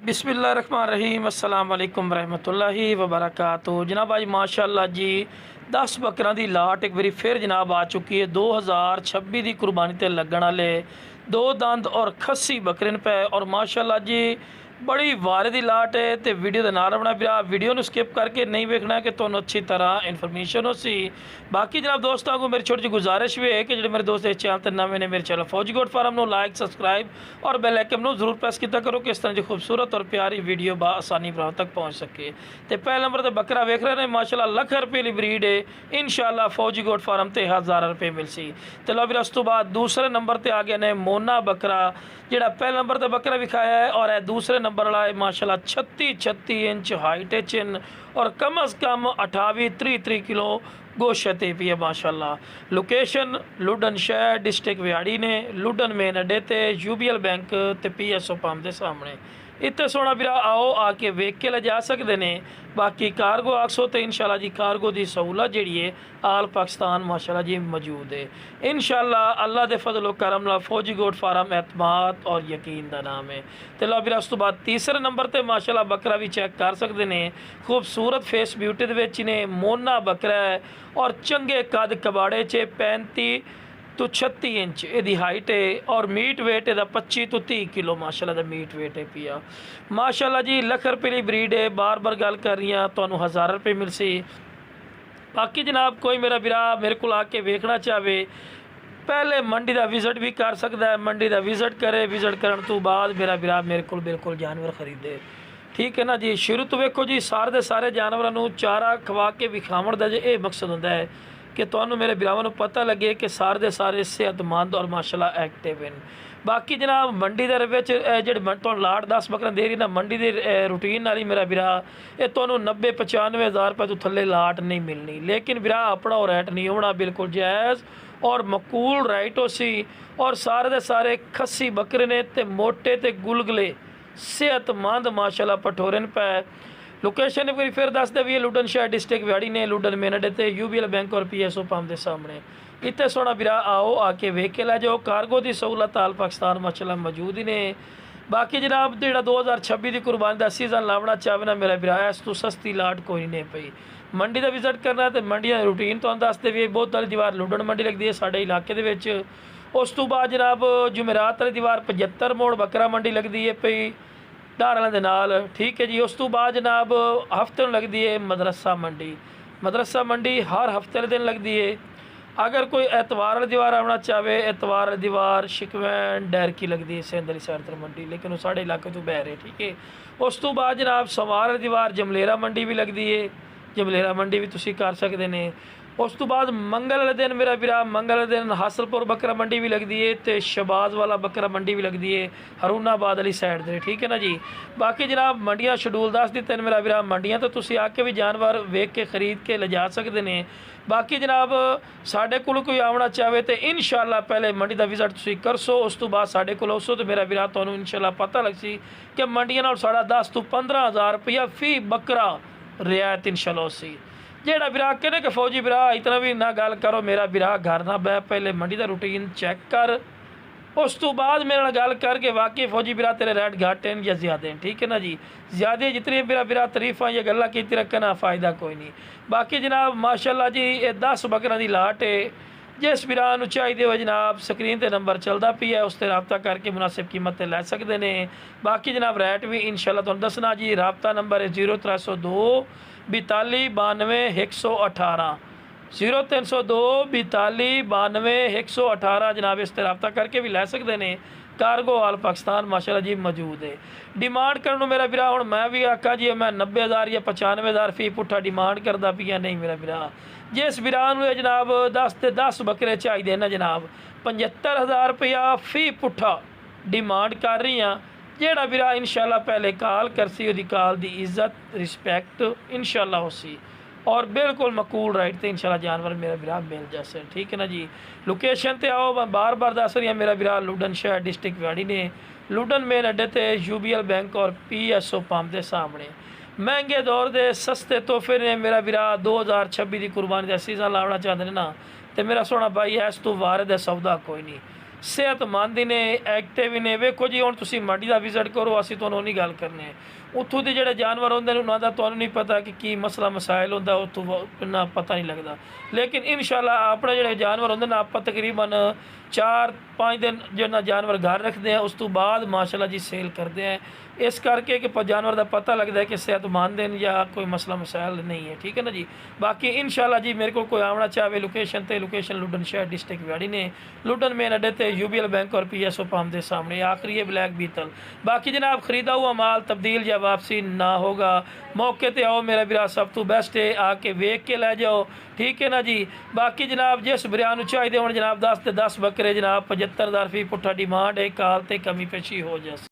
बिस्मिल्लाहिर्रहमानिर्रहीम अस्सलाम वालेकुम रहमतुल्लाहि व बरकातुहू। जनाब आज माशाअल्लाह जी 10 बकरां दी लाट एक बारी फिर जनाब आ चुकी है। 2026 की कुर्बानी ते लगन वाले दो दंद और खस्सी बकरे पे और माशाअल्लाह जी बड़ी वारे की लाट है। तो वीडियो के नाल बना पिया, वीडियो में स्किप करके नहीं वेखना कि तुहानू अच्छी तरह इन्फॉर्मेशन हो सी। बाकी जनाब दोस्तों को मेरी छोटी जी गुजारिश भी है कि जो मेरे दोस्त इस चैनल पर नवे ने मेरे चैनल फौजी गोट फार्म को लाइक सब्सक्राइब और बेल आइकन को जरूर प्रेस किया करो कि इस तरह की खूबसूरत और प्यारी वीडियो आसानी भरा तक पहुँच सके। तो पहले नंबर पर बकरा वेख रहे हैं माशाअल्लाह लख रुपये की ब्रीड है। इंशाअल्लाह फौजी गोट फार्म से 1000 रुपये मिल सी। तो लो फिर उस तो बाद दूसरे नंबर पर आ गए ने मोना बकरा, जोड़ा पहले नंबर पर बकरा विखाया है और दूसरे नंबर वाला है माशाअल्लाह 36 इंच हाइट चिन और कम अज़ कम 28-30 किलो गोश्त पी है माशाअल्लाह। लोकेशन लुडन शहर डिस्ट्रिक्ट विहाड़ी ने लुडन मेन अड्डे ते यूबीएल बैंक ते PSO पंप के सामने। इतने सोना बिरा आओ आके वेख के ले जा सकते हैं। बाकी कार्गो आखसो तो इंशाअल्लाह जी कार्गो की सहूलत जी है आल पाकिस्तान माशाअल्लाह जी मौजूद है। इंशाअल्लाह अल्लाह के फजल करम नाल फौजी गोट फार्म एतमाद और यकीन का नाम है। तो लो फिर उस तो बाद तीसरे नंबर पर माशाअल्लाह बकरा भी चेक कर सकते हैं। खूबसूरत फेस ब्यूटी के ने मोना बकरा है और चंगे कद कबाड़े 35 तो 36 इंच यदी हाइट है और मीट वेट यदा 25 तो 30 किलो माशाअल्लाह दा मीट वेट है पिया माशाअल्लाह जी। लख रुपये की ब्रीड है, बार बार गल कर रही हाँ, तो 1000 रुपये मिल सी। बाकी जनाब कोई मेरा बिरा मेरे को आके वेखना चाहे पहले मंडी का विजिट भी कर सकता है। मंडी का विजिट करे, विजिट करने तो बाद मेरा बिरा मेरे को बिल्कुल जानवर खरीदे, ठीक है ना जी। शुरू तो वेखो जी सारे के सारे जानवरों चारा खवा के विखावन का जो ये मकसद होंदा है कि तुहानू मेरे बिरावां पता लगे कि सारे के सारे सेहतमंद और माशाअल्लाह एक्टिव हैं। बाकी जनाब मंडी के जो लाट 10 बकरा दे रही ना मंडी की रूटीन वाली मेरा बिरा ये तुहानू 90-95 हज़ार रुपये तो थले लाट नहीं मिलनी। लेकिन बिरा अपना रेट नहीं होना, बिल्कुल जायज़ और मकूल राइट हो सी। और सारे के सारे खस्सी बकरे ने ते मोटे ते गुलगले सेहतमंद माशाअल्लाह पठोरे पे। लोकेशन फिर दस दे भी है लुडन शहर डिस्ट्रिक्ट विहाड़ी ने लुडन मेन अड्डे ते यूबीएल बैंक और PSO पंप के सामने। इतने सोना बिरा आओ आके वेख के लै जाओ। कार्गो की सहूलत आल पाकिस्तान माशाअल्लाह मौजूद ही ने। बाकी जनाब जो 2026 की कुर्बानी का सीजन लावना चाहे ना मेरा बिरा इस तो सस्ती लाट कोई नहीं पई। मंडी का विजिट करना तो मंडी का रूटीन तो दसते भी बहुत सारी दीवार लुडन मंडी लगती है साढ़े इलाके के। उस तो बाद जनाब जुमेरात वाली दीवार 75 मोड़ बकरा मंडी लगती है पई धारां दे नाल, ठीक है जी। उस तो बाद जनाब हफ्ते लगती है मदरसा मंडी। मदरसा मंडी हर हफ्ते वाले दिन लगती है। अगर कोई एतवार वाली दीवार आना चाहे एतवार वाली दीवार शिकवैन डैर की लगती है सिंध वाली साइड तर मंडी, लेकिन वो साढ़े इलाके तो बह रहे, ठीक है। उस तो बाद जनाब सोमवार वाली दीवार जमलेरा मंडी भी लगती है, जमलेरा मंडी भी तुसी कर सकते हैं। उस तो बाद मंगल वाले दिन मेरा बिरा मंगल वाले दिन हासलपुर बकरा मंडी भी लगती है तो शबाज वाला बकरा मंडी भी लगती है हरूनाबाद वाली साइड से, ठीक है ना जी। बाकी जनाब मंडियाँ शेड्यूल दस दिते मेरा बिरा मंडियाँ तो तुसी आके भी जानवर वेख के खरीद के ले जा सकते हैं। बाकी जनाब साढ़े कोल कोई आना चाहे तो इंशाअल्लाह पहले मंडी का विजिट तुसी करसो, उस तो बाद साढ़े कोल आसो तो मेरा बिरा तुहानू इंशाअल्लाह पता लग सी कि मंडियां नाल साढ़ा 10 तो 15 हज़ार रुपया फी बकरा रियायत इंशाअल्लाह सी। जेड़ा बिरा कहने कि फौजी बिरा इतना भी ना गल करो, मेरा बिरा घर ना बह पहले मंडी का रूटीन चेक कर, उस तो बाद मेरे नाल गल करके वाकई फौजी बिरा तेरे रेट घट हैं या ज़्यादा हैं, ठीक है ना जी। ज़्यादा जितनी मेरा बिरा तरीफा या गल्लां की रखना फ़ायदा कोई नहीं। बाकी जनाब माशाअल्लाह जी ये 10 बकरा की लाट है। जिस बिरा नूं चाहिए हो जनाब स्क्रीन पर नंबर चलता पिया उस पर रबता करके मुनासिब कीमत लै सकते हैं। बाकी जनाब रेट भी इंशाअल्लाह तुहानूं दसना जी। रबता नंबर है 0302 42 92 118 0302 42 92 118 जनाब इस पर रबता करके भी लै सकते हैं। कार्गो आल पाकिस्तान माशाअल्लाह जी मौजूद है। डिमांड करने मेरा बिरा हूँ मैं भी आखा जी मैं 90,000 या 95,000 फी पुट्ठा डिमांड करता पिया नहीं मेरा बिरा। जिस बिरा जनाब 10 ते 10 बकरे चाहिए ना जनाब 75,000 रुपया फी पुट्ठा डिमांड कर रही हाँ। जेड़ा बिरा इंशाअल्लाह पहले कॉल करसी उहदी कॉल की इज्जत रिस्पैक्ट इंशाअल्लाह होसी और बिल्कुल मकूल राइट तो इंशाअल्लाह जानवर मेरा बिरा मिल जासे, ठीक है ना जी। लोकेशन ते आओ मैं बार बार दस रही हूँ मेरा बिरा लुडन शहर डिस्ट्रिक्ट विहाड़ी ने लुडन मेन अड्डे ते यूबीएल बैंक और PSO पंप के सामने। महंगे दौर के सस्ते तोहफे ने मेरा बिरा 2026 की कुर्बानी का सीजन लाना चाहते हैं ना तो मेरा सोना भाई है इस तो वारे दा सौदा कोई नहीं। ਸਿਹਤਮੰਦ ਨੇ, ਐਕਟਿਵ ਨੇ। ਵੇਖੋ ਜੀ ਹੁਣ ਤੁਸੀਂ ਮੰਡੀ ਦਾ ਵਿਜ਼ਿਟ ਕਰੋ, ਅਸੀਂ ਤੁਹਾਨੂੰ ਨਹੀਂ ਗੱਲ ਕਰਨੇ ਉੱਥੋਂ ਦੇ ਜਿਹੜੇ ਜਾਨਵਰ ਹੁੰਦੇ ਨੇ ਉਹਨਾਂ ਦਾ ਤੁਹਾਨੂੰ ਨਹੀਂ ਪਤਾ ਕਿ ਕੀ ਮਸਲਾ ਮਸਾਇਲ ਹੁੰਦਾ, ਉੱਥੋਂ ਇੰਨਾ ਪਤਾ ਨਹੀਂ ਲੱਗਦਾ। ਲੇਕਿਨ ਇਨਸ਼ਾਅੱਲਾ ਆਪਣੇ ਜਿਹੜੇ ਜਾਨਵਰ ਹੁੰਦੇ ਨੇ ਆਪਾਂ ਤਕਰੀਬਨ 4-5 ਦਿਨ ਜਿਹੜਾ ਜਾਨਵਰ ਘਰ ਰੱਖਦੇ ਆ, ਉਸ ਤੋਂ ਬਾਅਦ ਮਾਸ਼ਾਅੱਲਾ ਜੀ ਸੇਲ ਕਰਦੇ ਆ। ਇਸ ਕਰਕੇ ਕਿ ਜਾਨਵਰ ਦਾ ਪਤਾ ਲੱਗਦਾ ਹੈ ਕਿ ਸਿਹਤਮੰਦ ਨੇ ਜਾਂ ਕੋਈ ਮਸਲਾ ਮਸਾਇਲ ਨਹੀਂ ਹੈ। ਠੀਕ ਹੈ ਨਾ ਜੀ। ਬਾਕੀ ਇਨਸ਼ਾਅੱਲਾ ਜੀ ਮੇਰੇ ਕੋਲ ਕੋਈ ਆਉਣਾ ਚਾਹੇ ਲੋਕੇਸ਼ਨ ਤੇ, ਲੋਕੇਸ਼ਨ ਲੁਧਿਆਣਾ ਸ਼ਹਿਰ डिस्ट्रिक्ट विवाड़ी ने, लुधन मेन अड्डे ते UBL बैंक और PSO पंप के सामने आखिरी है ब्लैक बीतल। बाकी जनाब खरीदा हुआ माल तब्दील या वापसी ना होगा, मौके ते आओ मेरा वीरा, सब तो बेस्ट है, आके वेख के लै जाओ। ठीक है ना जी। बाकी जनाब जिस बरियान चाहिए हो जनाब 10 ते 10 बकरे जनाब 75,000 फी पुट्ठा डिमांड है, काल ते कमी पेशी हो जाए।